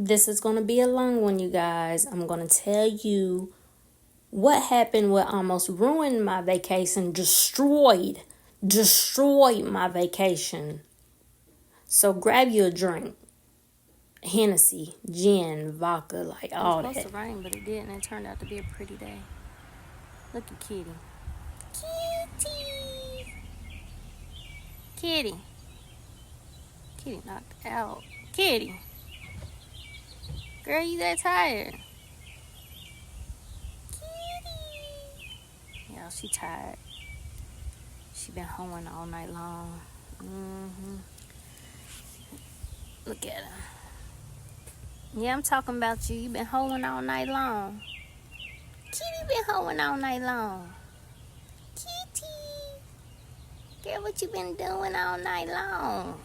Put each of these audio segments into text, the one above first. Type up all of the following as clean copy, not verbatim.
This is going to be a long one, you guys. I'm going to tell you what happened, what almost ruined my vacation, destroyed my vacation. So grab you a drink. Hennessy, gin, vodka, like all that. It was supposed to rain, but it didn't. It turned out to be a pretty day. Look at Kitty. Kitty. Kitty. Kitty knocked out. Kitty. Girl, you that tired? Kitty. Yeah, she tired. She been hoeing all night long. Look at her. Yeah, I'm talking about you. You been hoeing all night long. Kitty been hoeing all night long. Kitty. Girl, what you been doing all night long?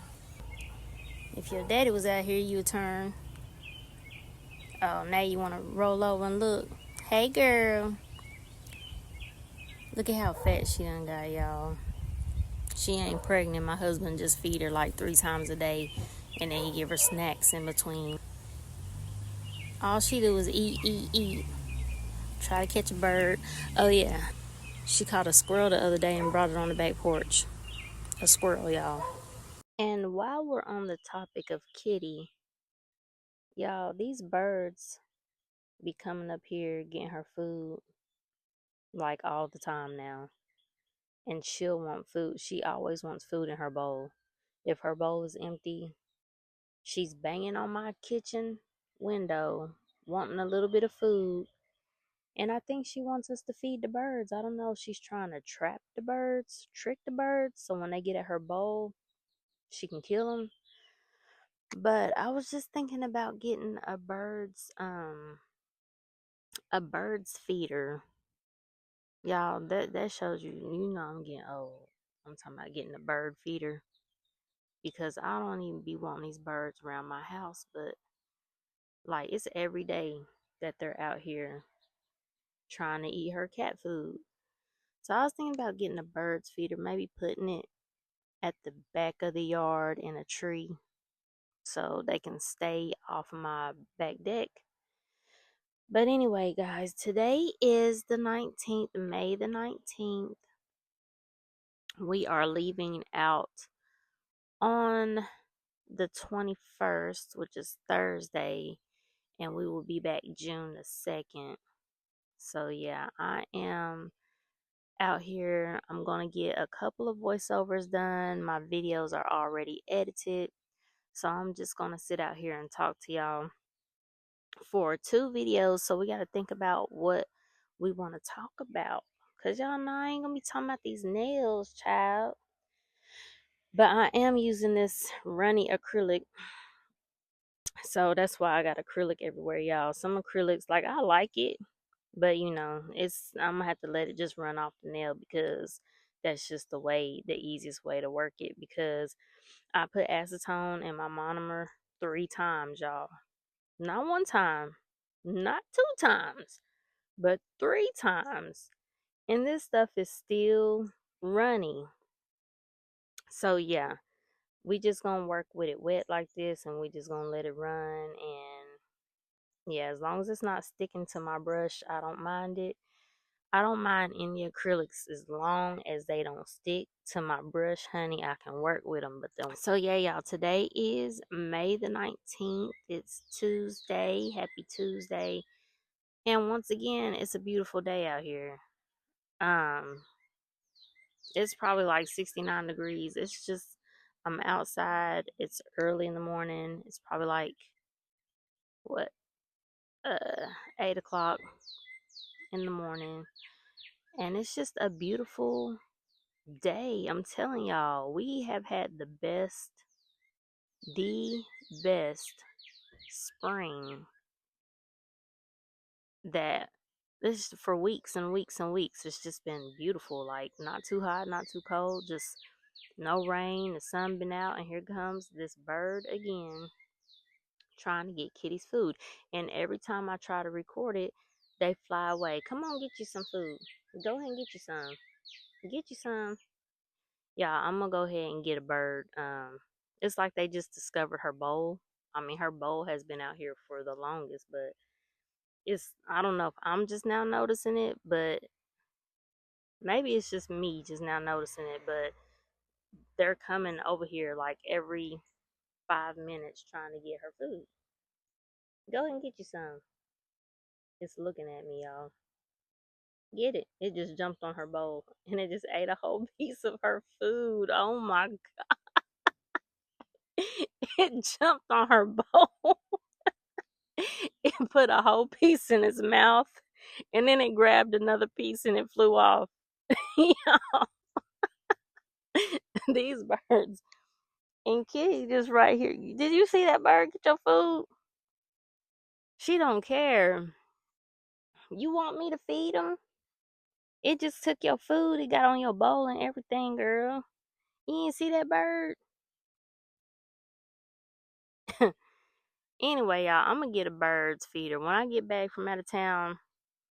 If your daddy was out here, you would turn. Oh, now you want to roll over and look. Hey, girl. Look at how fat she done got, y'all. She ain't pregnant. My husband just feed her like 3 times a day, and then he give her snacks in between. All she do is eat, eat, eat. Try to catch a bird. Oh, yeah. She caught a squirrel the other day and brought it on the back porch. A squirrel, y'all. And while we're on the topic of Kitty, y'all, these birds be coming up here getting her food like all the time now. And she'll want food. She always wants food in her bowl. If her bowl is empty, she's banging on my kitchen window, wanting a little bit of food. And I think she wants us to feed the birds. I don't know if she's trying to trap the birds, trick the birds, so when they get at her bowl, she can kill them. But I was just thinking about getting a bird's feeder. Y'all, that shows you I'm getting old. I'm talking about getting a bird feeder because I don't even be wanting these birds around my house, but like it's every day that they're out here trying to eat her cat food. So I was thinking about getting a bird's feeder, maybe putting it at the back of the yard in a tree so they can stay off of my back deck. But anyway, guys, today is the 19th, May the 19th. We are leaving out on the 21st, which is Thursday, and we will be back June the 2nd. So, yeah, I am out here. I'm going to get a couple of voiceovers done. My videos are already edited. So, I'm just going to sit out here and talk to y'all for 2 videos. So, we got to think about what we want to talk about. Because y'all know I ain't going to be talking about these nails, child. But I am using this runny acrylic. So that's why I got acrylic everywhere, y'all. Some acrylics, like I like it, but I'm gonna have to let it just run off the nail because that's just the easiest way to work it. Because I put acetone in my monomer 3 times, y'all. Not 1 time, not 2 times, but 3 times. And this stuff is still runny. So yeah, we just gonna work with it wet like this, and we just gonna let it run. And yeah, as long as it's not sticking to my brush, I don't mind it. I don't mind any acrylics as long as they don't stick to my brush, honey. I can work with them. So yeah, y'all, today is May the 19th. It's Tuesday. Happy Tuesday. And once again, it's a beautiful day out here. It's probably like 69 degrees. It's just I'm outside. It's early in the morning. It's probably like what 8 o'clock in the morning, and it's just a beautiful day. I'm telling y'all, we have had the best spring that this for weeks and weeks and weeks. It's just been beautiful, like not too hot, not too cold, just no rain. The sun been out, and here comes this bird again trying to get Kitty's food. And every time I try to record it, they fly away. Come on, get you some food. Go ahead and get you some. Get you some. Yeah, I'm gonna go ahead and get a bird. It's like they just discovered her bowl. I mean, her bowl has been out here for the longest, but I don't know if I'm just now noticing it, but maybe it's just me just now noticing it, but they're coming over here like every 5 minutes trying to get her food. Go ahead and get you some. It's looking at me, y'all. Get it. It just jumped on her bowl and it just ate a whole piece of her food. Oh my God. It jumped on her bowl. It put a whole piece in its mouth and then it grabbed another piece and it flew off. These birds. And Kitty just right here. Did you see that bird get your food? She don't care. You want me to feed him? It just took your food. It got on your bowl and everything, girl. You didn't see that bird? Anyway, y'all, I'm gonna get a bird's feeder. When I get back from out of town,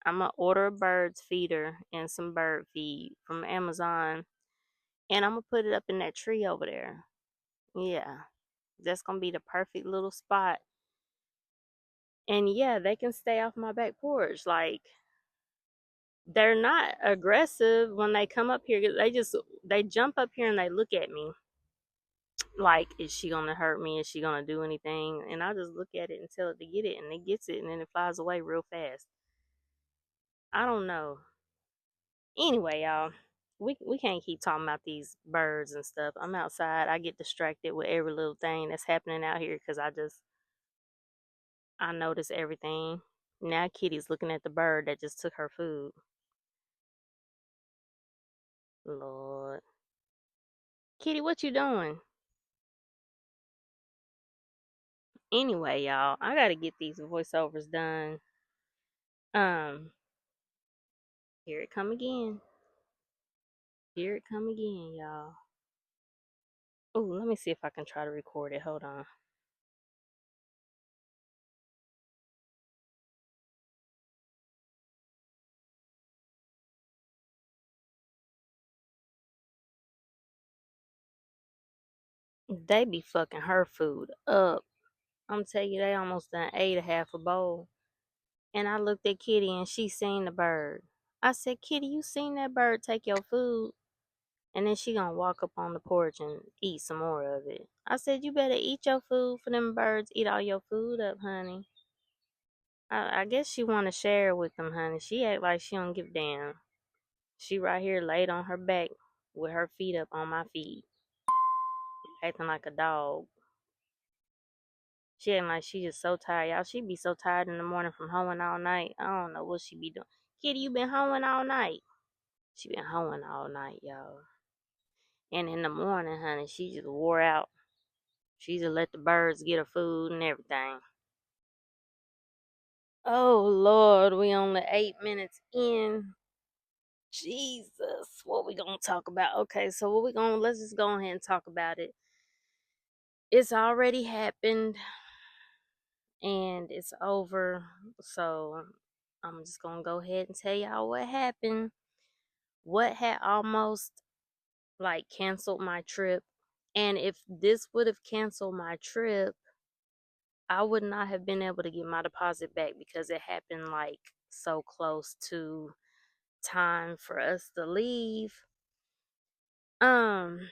I'm gonna order a bird's feeder and some bird feed from Amazon. And I'm gonna put it up in that tree over there. Yeah. That's gonna be the perfect little spot. And yeah, they can stay off my back porch. Like, they're not aggressive when they come up here. They jump up here and they look at me like, is she gonna hurt me? Is she gonna do anything? And I just look at it and tell it to get it, and it gets it, and then it flies away real fast. I don't know. Anyway, y'all, we can't keep talking about these birds and stuff. I'm outside. I get distracted with every little thing that's happening out here because I notice everything. Now Kitty's looking at the bird that just took her food. Lord, Kitty, what you doing? Anyway, y'all, I gotta get these voiceovers done. Um, Here it come again. Here it come again, y'all. Oh, let me see if I can try to record it. Hold on. They be fucking her food up. I'm telling you, they almost done ate a half a bowl. And I looked at Kitty and she seen the bird. I said, Kitty, you seen that bird take your food? And then she gonna walk up on the porch and eat some more of it. I said, you better eat your food for them birds eat all your food up, honey. I guess she wanna share with them, honey. She act like she don't give a damn. She right here laid on her back with her feet up on my feet, acting like a dog. She acting like she just so tired. Y'all, she be so tired in the morning from hoeing all night. I don't know what she be doing. Kitty, you been hoeing all night. She been hoeing all night, y'all. And in the morning, honey, she just wore out. She just let the birds get her food and everything. Oh, Lord, we only 8 minutes in. Jesus, what we gonna talk about? Okay, so let's just go ahead and talk about it. It's already happened and it's over. So I'm just gonna go ahead and tell y'all what happened. What had almost like canceled my trip. And if this would have canceled my trip, I would not have been able to get my deposit back because it happened like so close to time for us to leave. Um,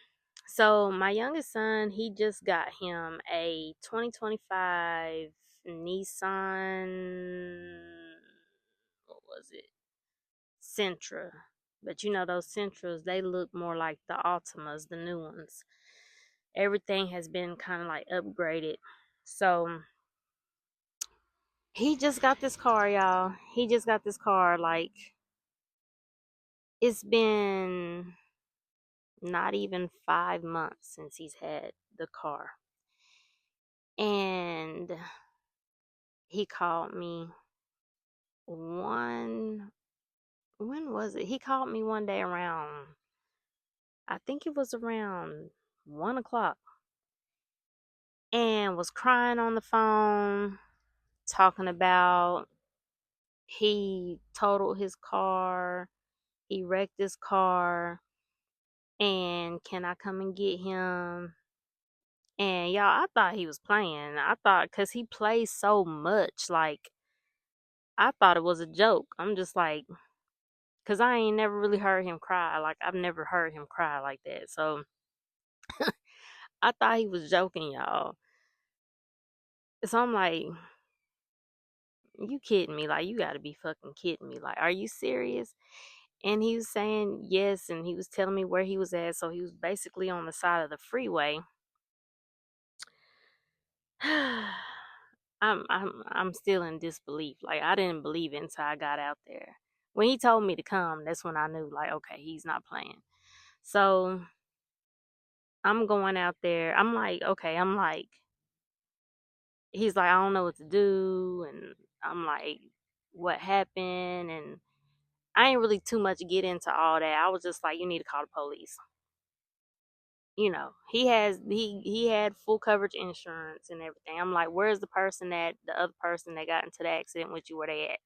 so my youngest son, he just got him a 2025 Nissan, what was it? Sentra. But you know those Sentras, they look more like the Altimas, the new ones. Everything has been kind of like upgraded. So he just got this car, y'all. He just got this car. Like, it's been not even 5 months since he's had the car. And he called me one, when was it? He called me one day around, I think it was around 1 o'clock, and was crying on the phone, talking about he totaled his car, he wrecked his car, and can I come and get him? And y'all, I thought he was playing. I thought, cause he plays so much, like I thought it was a joke. I'm just like, cause I ain't never really heard him cry. Like I've never heard him cry like that. So I thought he was joking, y'all. So I'm like, you kidding me? Like you gotta be fucking kidding me. Like, are you serious? And he was saying yes, and he was telling me where he was at. So he was basically on the side of the freeway. I'm still in disbelief. Like I didn't believe it until I got out there. When he told me to come, that's when I knew like, okay, he's not playing. So I'm going out there. I'm like, okay, I'm like, he's like, I don't know what to do, and I'm like, what happened? And I ain't really too much get into all that. I was just like, you need to call the police. He had full coverage insurance and everything. I'm like, where's the other person that got into the accident with you, where they at?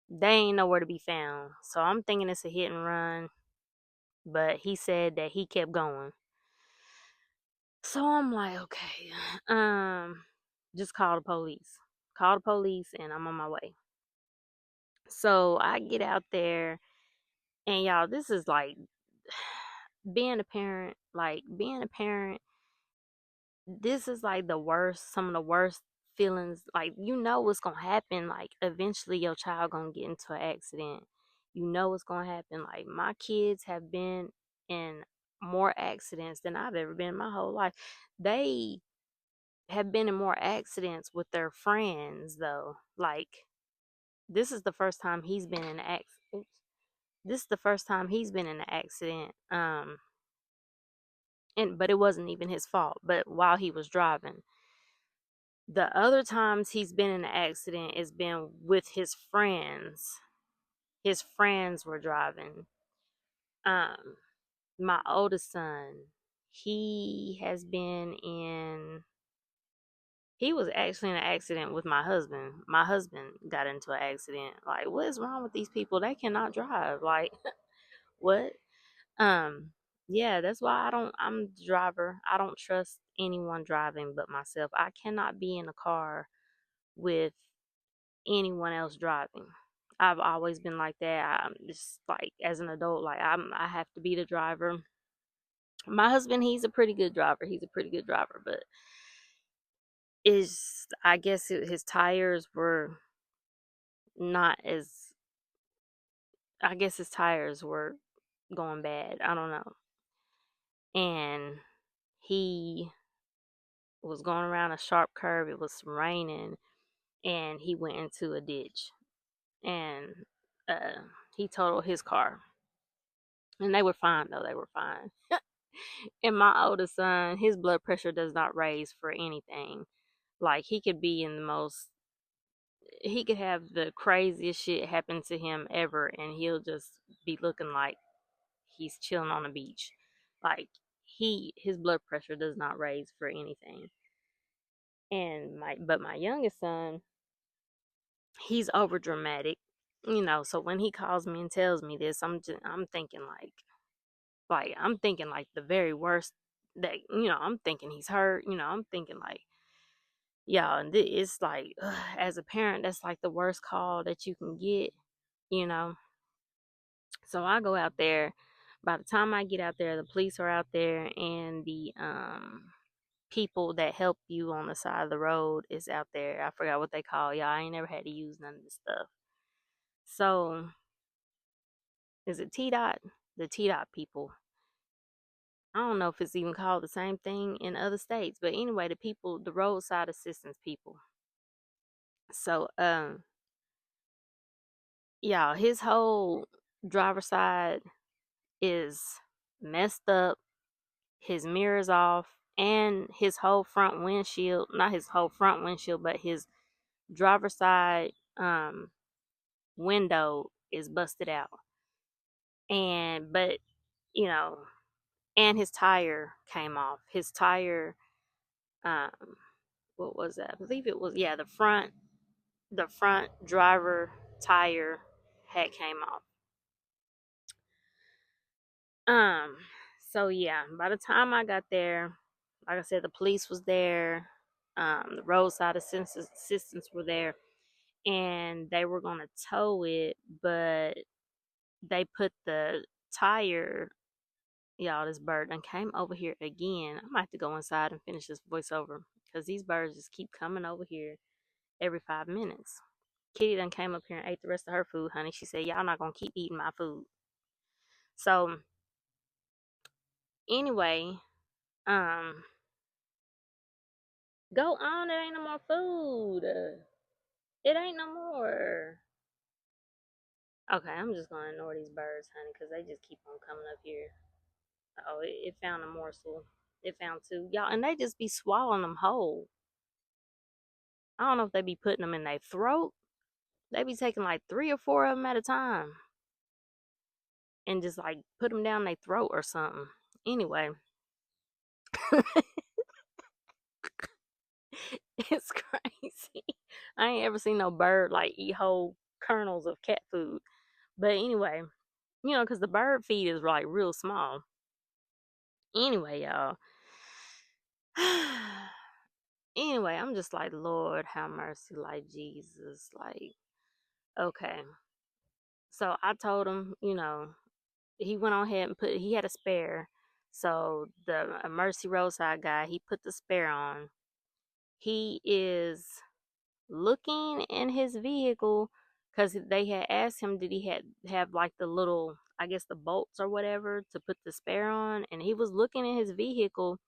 They ain't nowhere to be found. So I'm thinking it's a hit and run, but he said that he kept going. So I'm like, okay, just call the police. Call the police and I'm on my way. So I get out there, and y'all, this is like being a parent, this is like some of the worst feelings. Like, you know what's gonna happen. Like, eventually your child gonna get into an accident. You know what's gonna happen. Like, my kids have been in more accidents than I've ever been in my whole life. They have been in more accidents with their friends, though. Like, this is the first time he's been in an accident. This is the first time he's been in an accident. And but it wasn't even his fault. But while he was driving, the other times he's been in an accident has been with his friends. His friends were driving. Um, my oldest son, he has been in. He was actually in an accident with my husband. My husband got into an accident. Like, what is wrong with these people? They cannot drive. Like, what? Um, yeah, that's why I'm the driver. I don't trust anyone driving but myself. I cannot be in a car with anyone else driving. I've always been like that. I'm just like, as an adult, like I have to be the driver. My husband, he's a pretty good driver. He's a pretty good driver, but is I guess his tires were not as I guess his tires were going bad. I don't know. And he was going around a sharp curve. It was raining, and he went into a ditch, and uh, he totaled his car. And they were fine though. They were fine. And my oldest son, his blood pressure does not raise for anything. Like, he could be in the most he could have the craziest shit happen to him ever, and he'll just be looking like he's chilling on the beach. Like, his blood pressure does not raise for anything. And my youngest son, he's over dramatic. So when he calls me and tells me this, I'm thinking like I'm thinking like the very worst. That I'm thinking he's hurt. I'm thinking like, yeah, and it's like, as a parent, that's like the worst call that you can get. you know so I go out there. By the time I get out there, the police are out there, and the people that help you on the side of the road is out there. I forgot what they call y'all. I ain't never had to use none of this stuff. So, is it T-Dot? The T-Dot people. I don't know if it's even called the same thing in other states, but anyway, the roadside assistance people. So, yeah, his whole driver side is messed up. His mirrors off, and his whole front windshield, not his whole front windshield, but his driver side window is busted out. But, you know, and his tire came off. His tire, um, what was that? I believe it was, yeah, the front driver tire had came off. Um, so yeah, by the time I got there, like I said, the police was there, the roadside assistants were there, and they were gonna tow it, but they put the tire. Y'all, this bird done came over here again. I might have to go inside and finish this voiceover because these birds just keep coming over here every 5 minutes. Kitty done came up here and ate the rest of her food, honey. She said, "Y'all not gonna keep eating my food." So anyway, um, go on. It ain't no more food. It ain't no more. Okay, I'm just gonna ignore these birds, honey, because they just keep on coming up here. Oh, it found a morsel. It found two, y'all, and they just be swallowing them whole. I don't know if they be putting them in their throat. They be taking like 3 or 4 of them at a time and just like put them down their throat or something. Anyway, it's crazy. I ain't ever seen no bird like eat whole kernels of cat food. But anyway, because the bird feed is like real small. Anyway, y'all. Anyway, I'm just like, Lord, have mercy, like Jesus. Like, okay. So I told him, he went on ahead and he had a spare. So the Mercy roadside guy, he put the spare on. He is looking in his vehicle because they had asked him, did he have like the little, I guess the bolts or whatever to put the spare on. And he was looking in his vehicle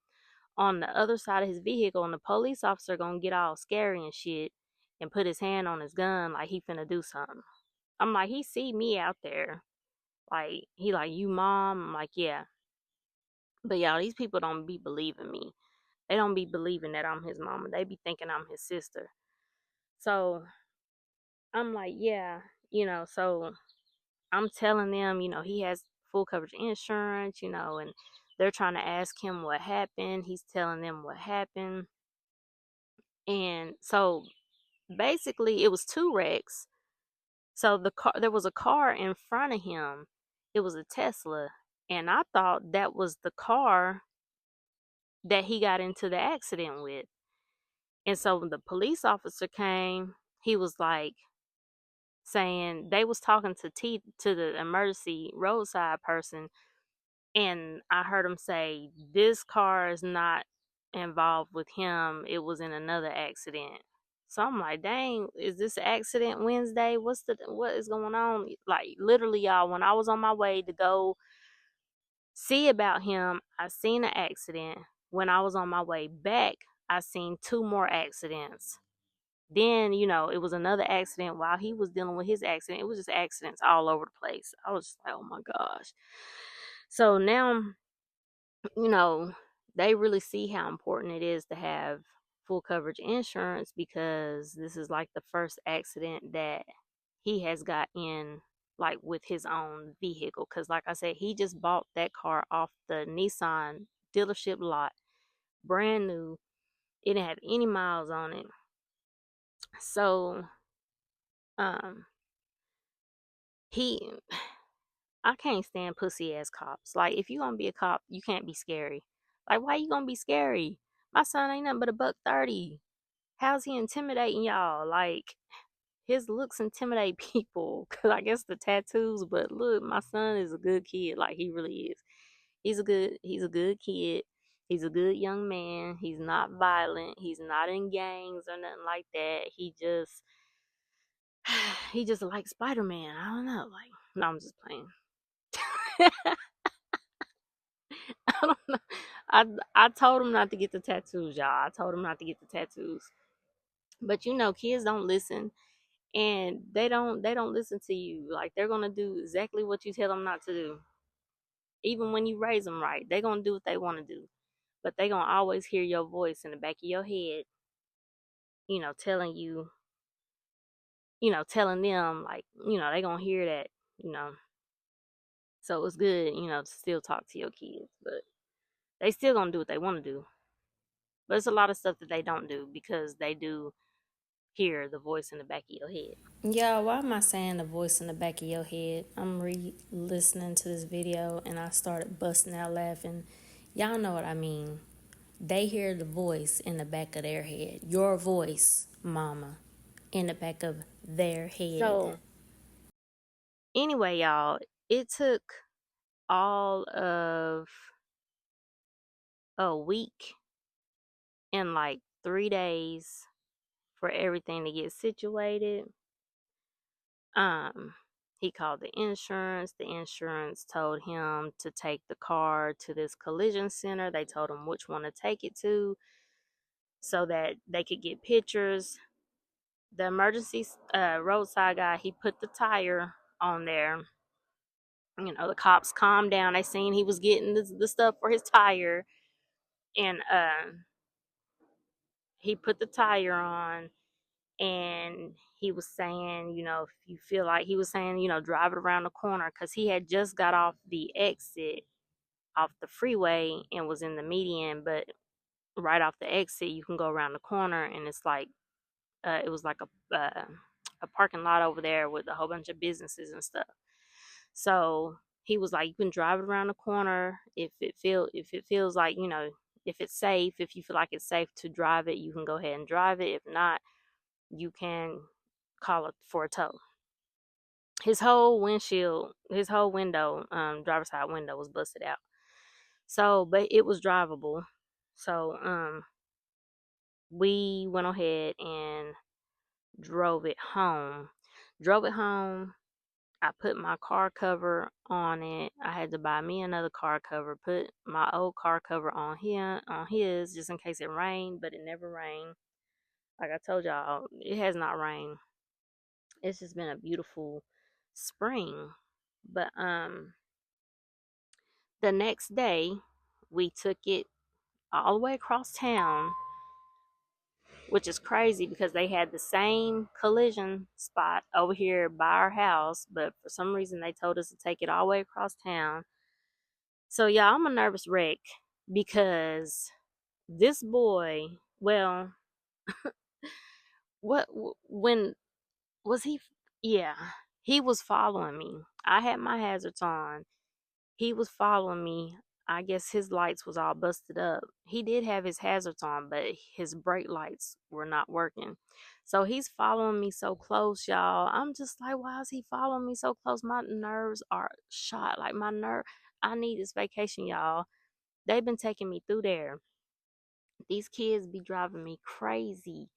on the other side of his vehicle, and the police officer gonna get all scary and shit and put his hand on his gun like he finna do something. I'm like, he see me out there. Like, he like, you mom? I'm like, yeah. But y'all, these people don't be believing me. They don't be believing that I'm his mama. They be thinking I'm his sister. So I'm like, yeah, so I'm telling them, he has full coverage insurance, and they're trying to ask him what happened. He's telling them what happened. And so basically it was two wrecks. So there was a car in front of him. It was a Tesla, and I thought that was the car that he got into the accident with. And so when the police officer came, he was like saying they was talking to the emergency roadside person, and I heard him say this car is not involved with him. It was in another accident. So I'm like, dang, is this accident Wednesday? What is going on? Like literally, y'all, when I was on my way to go see about him, I seen an accident. When I was on my way back, I seen two more accidents. Then, it was another accident while he was dealing with his accident. It was just accidents all over the place. I was just like, oh my gosh. So now, you know, they really see how important it is to have full coverage insurance, because this is like the first accident that he has got in, like with his own vehicle. Because, like I said, he just bought that car off the Nissan dealership lot, brand new. It didn't have any miles on it. So, um, he, I can't stand pussy ass cops. Like, if you gonna be a cop, you can't be scary. Like, why you gonna be scary? My son ain't nothing but a $130. How's he intimidating y'all? Like, his looks intimidate people. Cause I guess the tattoos, but look, my son is a good kid. Like, he really is. He's a good kid. He's a good young man. He's not violent. He's not in gangs or nothing like that. He just likes Spider-Man. I don't know. Like, no, I'm just playing. I don't know. I told him not to get the tattoos, y'all. I told him not to get the tattoos. But kids don't listen, and they don't listen to you. Like, they're gonna do exactly what you tell them not to do. Even when you raise them right, they're gonna do what they want to do. But they gonna always hear your voice in the back of your head, telling you, telling them, like, they gonna hear that, you know. So it's good, to still talk to your kids, but they still gonna do what they want to do. But it's a lot of stuff that they don't do because they do hear the voice in the back of your head. Yeah, why am I saying the voice in the back of your head? I'm listening to this video and I started busting out laughing. Y'all know what I mean. They hear the voice in the back of their head. Your voice, mama, in the back of their head. So, anyway, y'all, it took all of a week and like 3 days for everything to get situated. He called the insurance. The insurance told him to take the car to this collision center. They told him which one to take it to so that they could get pictures. The emergency roadside guy, he put the tire on there. You know, the cops calmed down. They seen he was getting the stuff for his tire, and he put the tire on, and he was saying, you know, if you feel like, he was saying, you know, drive it around the corner, because he had just got off the exit off the freeway and was in the median, but right off the exit you can go around the corner, and it's like it was like a parking lot over there with a whole bunch of businesses and stuff. So he was like, you can drive it around the corner if it feels like, you know, if it's safe, if you feel like it's safe to drive it, you can go ahead and drive it. If not, you can call it for a tow. His whole window, driver's side window was busted out. So, but it was drivable. So, we went ahead and drove it home. I put my car cover on it. I had to buy me another car cover, put my old car cover on his, just in case it rained, but it never rained. Like I told y'all, it has not rained. It's just been a beautiful spring. But the next day we took it all the way across town, which is crazy because they had the same collision spot over here by our house, but for some reason they told us to take it all the way across town. So yeah, I'm a nervous wreck because this boy, well, what when was he? Yeah, he was following me. I had my hazards on. He was following me. I guess his lights was all busted up. He did have his hazards on, but his brake lights were not working. So he's following me so close, y'all. I'm just like, why is he following me so close? My nerves are shot. Like I need this vacation, y'all. They've been taking me through there. These kids be driving me crazy.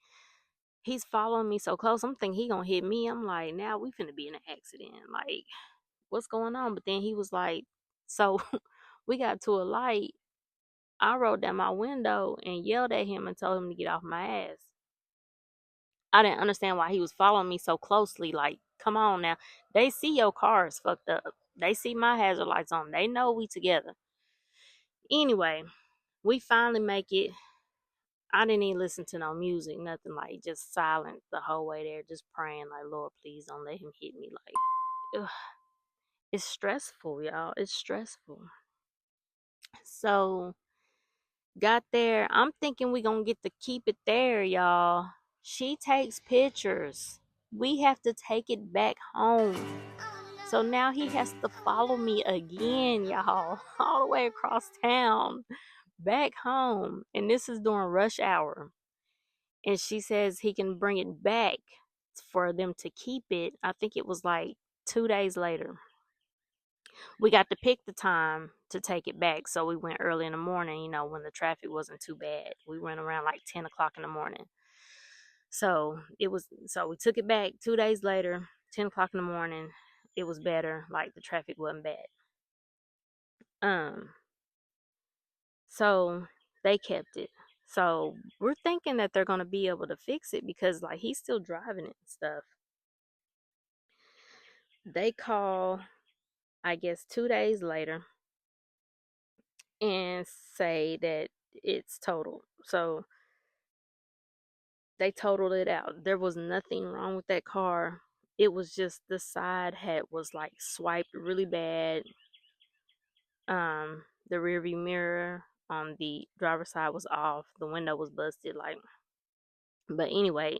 He's following me so close. I'm thinking he gonna hit me. I'm like, now we finna be in an accident. Like, what's going on? But then he was like, so we got to a light. I rolled down my window and yelled at him and told him to get off my ass. I didn't understand why he was following me so closely. Like, come on now. They see your car is fucked up. They see my hazard lights on. They know we together. Anyway, we finally make it. I didn't even listen to no music, nothing, like just silent the whole way there, just praying like, Lord, please don't let him hit me. Like, ugh. It's stressful, y'all. It's stressful. So got there. I'm thinking we gonna get to keep it there, y'all. She takes pictures. We have to take it back home. So now he has to follow me again, y'all, all the way across town, back home. And this is during rush hour. And she says he can bring it back for them to keep it. I think it was like 2 days later. We got to pick the time to take it back. So we went early in the morning, you know, when the traffic wasn't too bad. We went around like 10 o'clock in the morning. So we took it back 2 days later, 10 o'clock in the morning. It was better. Like the traffic wasn't bad. So they kept it. So we're thinking that they're going to be able to fix it because like he's still driving it and stuff. They call, I guess, 2 days later and say that it's totaled. So they totaled it out. There was nothing wrong with that car. It was just the side was like swiped really bad. The rear view mirror on the driver's side was off. The window was busted. Like, but anyway,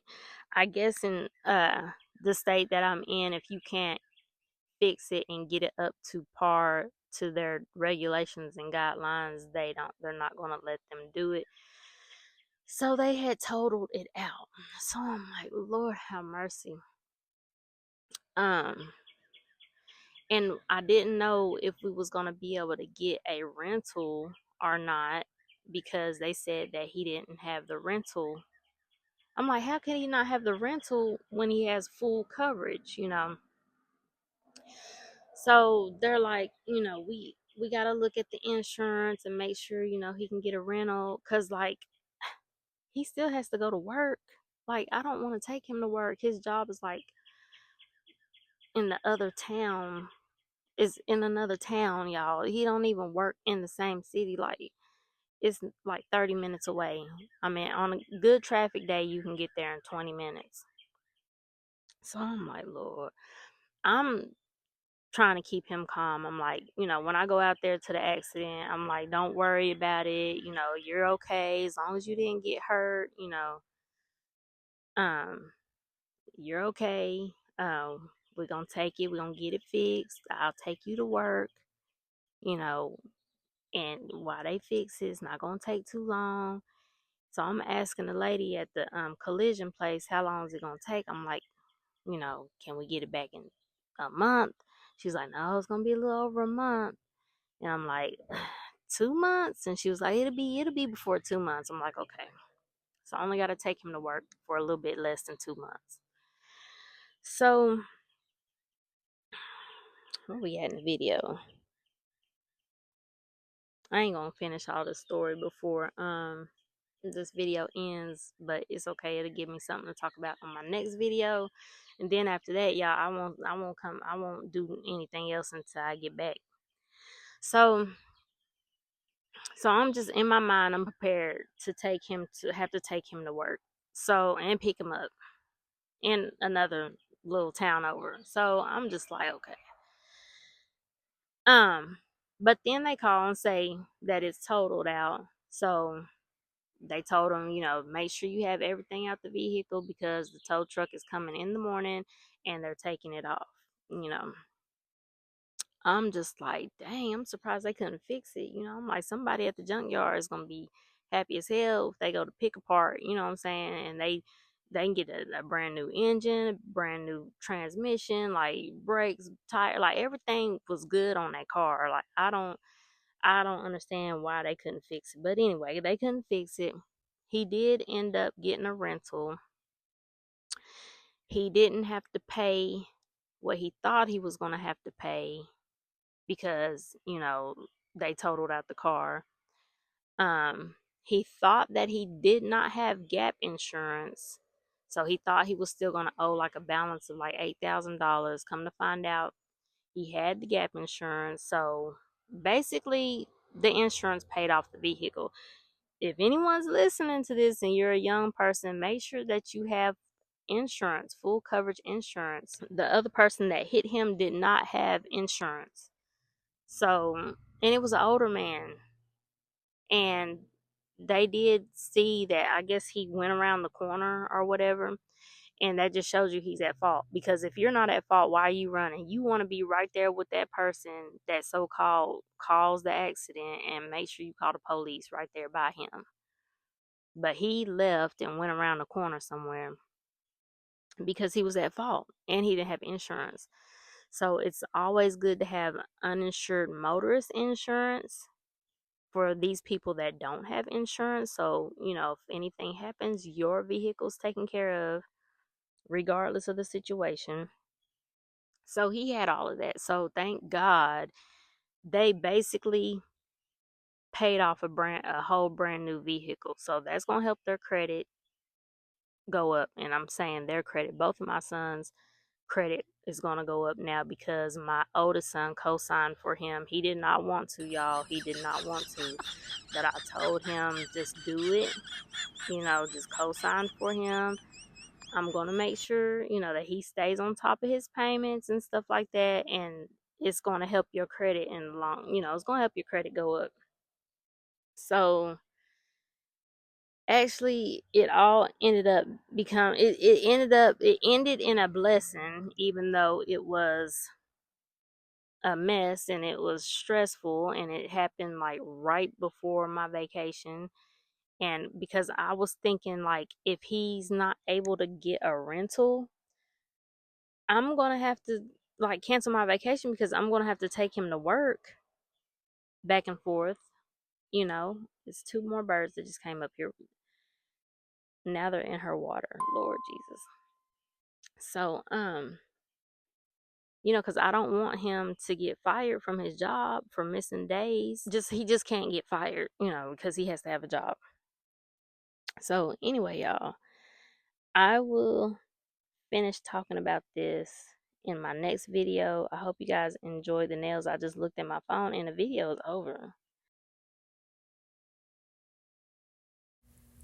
I guess in the state that I'm in, if you can't fix it and get it up to par, to their regulations and guidelines, they're not going to let them do it. So they had totaled it out. So I'm like, Lord have mercy. Um, and I didn't know if we was going to be able to get a rental or not, because they said that he didn't have the rental. I'm like, how can he not have the rental when he has full coverage? So they're like, we got to look at the insurance and make sure, he can get a rental, cuz like he still has to go to work. Like, I don't want to take him to work. His job is like in the other town. Is in another town, y'all. He don't even work in the same city. Like, it's like 30 minutes away. I mean, on a good traffic day, you can get there in 20 minutes. So I'm like, Lord, I'm trying to keep him calm. I'm like, when I go out there to the accident, I'm like, don't worry about it. You're okay as long as you didn't get hurt. Um, you're okay. We're gonna take it. We're gonna get it fixed. I'll take you to work. You know, and while they fix it, it's not gonna take too long. So I'm asking the lady at the collision place, how long is it gonna take? I'm like, can we get it back in a month? She's like, no, it's gonna be a little over a month. And I'm like, 2 months? And she was like, it'll be before 2 months. I'm like, okay. So I only gotta take him to work for a little bit less than 2 months. So where we at in the video? I ain't gonna finish all the story before this video ends, but it's okay. It'll give me something to talk about on my next video. And then after that, y'all, I won't do anything else until I get back. So I'm just in my mind, I'm prepared to have to take him to work. So, and pick him up in another little town over. So I'm just like, okay. But then they call and say that it's totaled out. So they told him, make sure you have everything out the vehicle because the tow truck is coming in the morning and they're taking it off. You know, I'm just like, dang, I'm surprised they couldn't fix it. I'm like, somebody at the junkyard is gonna be happy as hell if they go to pick apart. You know what I'm saying? And they can get a brand new engine, a brand new transmission, like brakes, tire, like everything was good on that car. Like, I don't understand why they couldn't fix it. But anyway, they couldn't fix it. He did end up getting a rental. He didn't have to pay what he thought he was going to have to pay because, they totaled out the car. He thought that he did not have gap insurance. So he thought he was still going to owe like a balance of like $8,000. Come to find out, he had the gap insurance. So basically, the insurance paid off the vehicle. If anyone's listening to this and you're a young person, make sure that you have insurance, full coverage insurance. The other person that hit him did not have insurance. So, and it was an older man. And they did see that, I guess he went around the corner or whatever. And that just shows you he's at fault. Because if you're not at fault, why are you running? You want to be right there with that person that so called caused the accident and make sure you call the police right there by him. But he left and went around the corner somewhere because he was at fault and he didn't have insurance. So it's always good to have uninsured motorist insurance for these people that don't have insurance. So, if anything happens, your vehicle's taken care of regardless of the situation. So he had all of that. So thank God they basically paid off a whole brand new vehicle. So that's going to help their credit go up. And I'm saying their credit, both of my sons' credit is going to go up now because my oldest son co-signed for him. He did not want to, y'all. He did not want to. But I told him, just do it. Just co-sign for him. I'm going to make sure, that he stays on top of his payments and stuff like that. And it's going to help your credit in the long, it's going to help your credit go up. So actually it all ended up it ended in a blessing, even though it was a mess and it was stressful, and it happened like right before my vacation. And because I was thinking, like, if he's not able to get a rental, I'm going to have to like cancel my vacation because I'm going to have to take him to work back and forth. It's two more birds that just came up here. Now they're in her water. Lord Jesus. So, because I don't want him to get fired from his job for missing days. He just can't get fired, because he has to have a job. So anyway, y'all, I will finish talking about this in my next video. I hope you guys enjoyed the nails. I just looked at my phone and the video is over.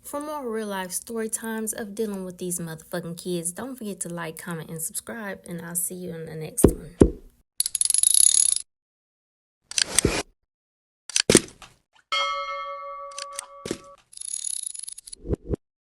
For more real life story times of dealing with these motherfucking kids, don't forget to like, comment, and subscribe, and I'll see you in the next one.